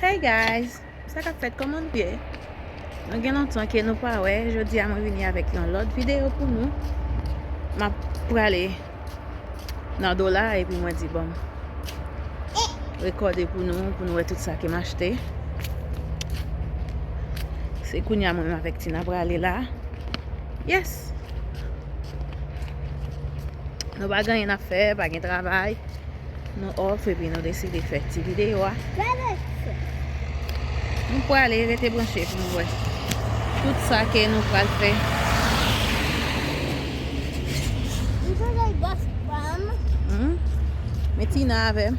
Hey guys, ça qu'a fait comment bien? Nous avons longtemps que nous pas ouais, je dis à moi venir avec une autre vidéo pour nous. Ma pour aller dans dollar et puis moi dit bon. Recorder pour nous voir tout ça que m'a acheté. C'est kounya moi avec Tina pour aller là. Yes. Nous pas gagner à faire, pas de travail. Nous off et puis nous décider de faire cette vidéo. Nous pouvons aller rester branchés pour nous voir tout ça que nous allons faire. Mais Tina avec.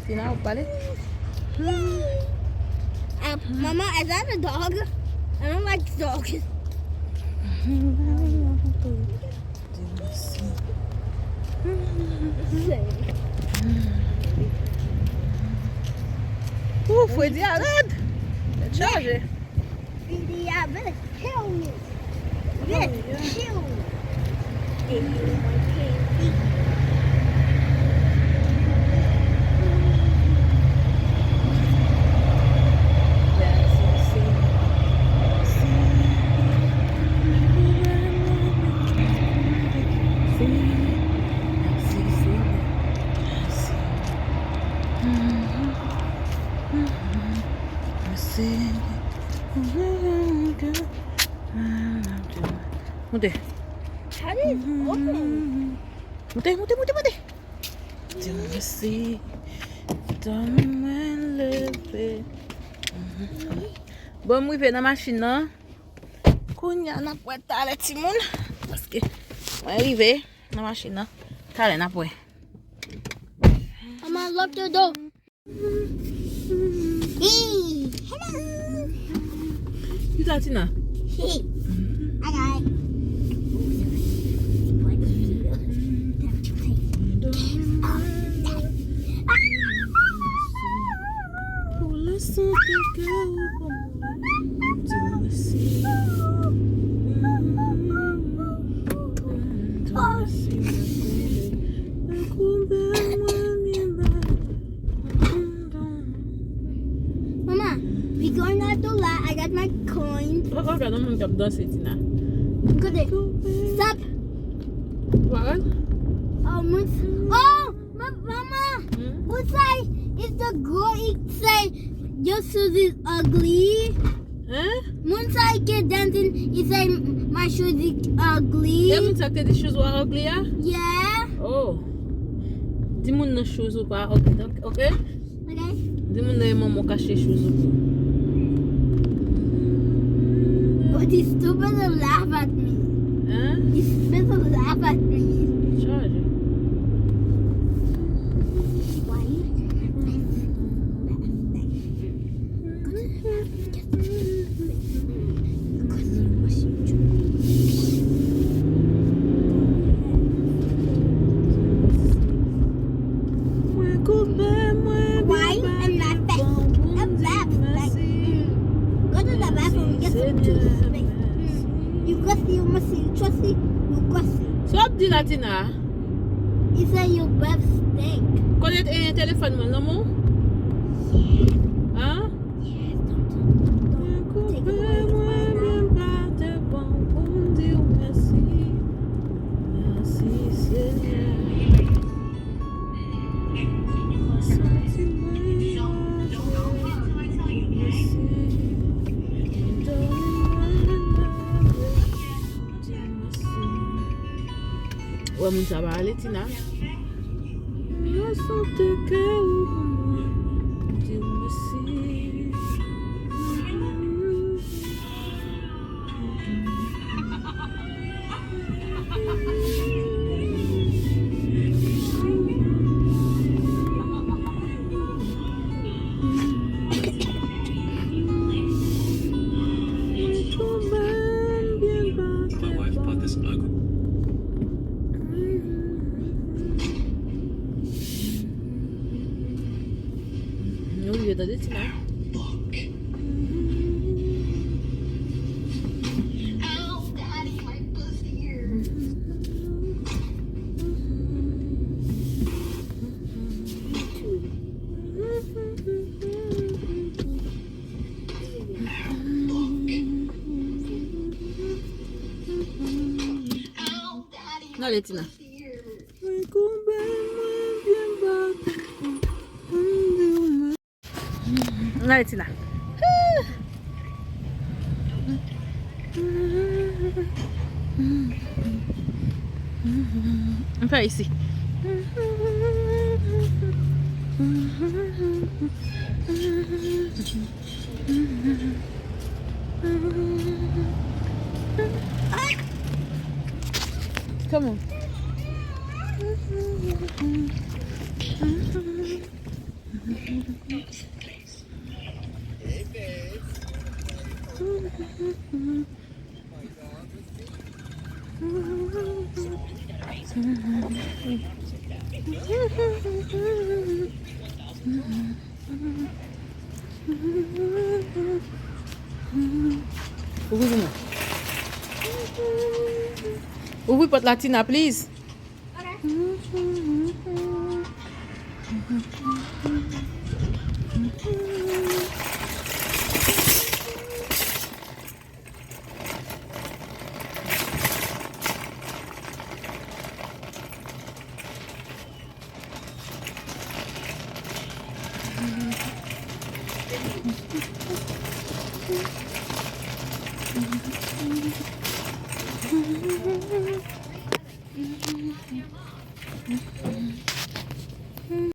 Tina, vous parlez? Mama, is that a dog? I don't like dogs. Ouh, faut dire arrête! Charge! Yeah, better kill me. Better kill me. If you want candy. Montez. How did it open? Montez. Dieu merci. Donne-moi lever. Bon, moi, je vais dans la machine. Kounya, na pointe à la timoun. Parce que, on est arrivé dans la machine. T'as na pointe. Mama, lock the door. Hey, hello. Tu t'as Tina? Hey, I got it. Mama, we going out the lot. I got my coins. Oh, regarde, on m'a dansé, Tina. Good. Stop. What? Mama. What side is the girl? It say your shoes is ugly. Hein? One side get dancing. It say my shoes is ugly. Yeah, mon sac tes shoes were ugly, yeah? Yeah. Oh. Dis-moi nos shoes ou pas ugly, ok? Okay. Dis-moi nos maman caché shoes ou pas. But he's stupid to laugh at me. Hein? He's stupid to laugh at me. Charge. Why? Why? And that back. And that back. Go to the bathroom. Get some toothpaste. You gussy, you messy, you trusty, you gussy. Stop di la Tina. He said your breath stink. Connaître un téléphone, mon amour? Hein? Yes, don't take it away right now. Ouais, mon ça va aller, Tina. My wife bought this ugly. Oublié de dire, Tina. Look. Oh, Daddy, my pussy here. Allez, Tina. Allez, Tina. On fait ici. Come on. Ouvre porte la Tina, please.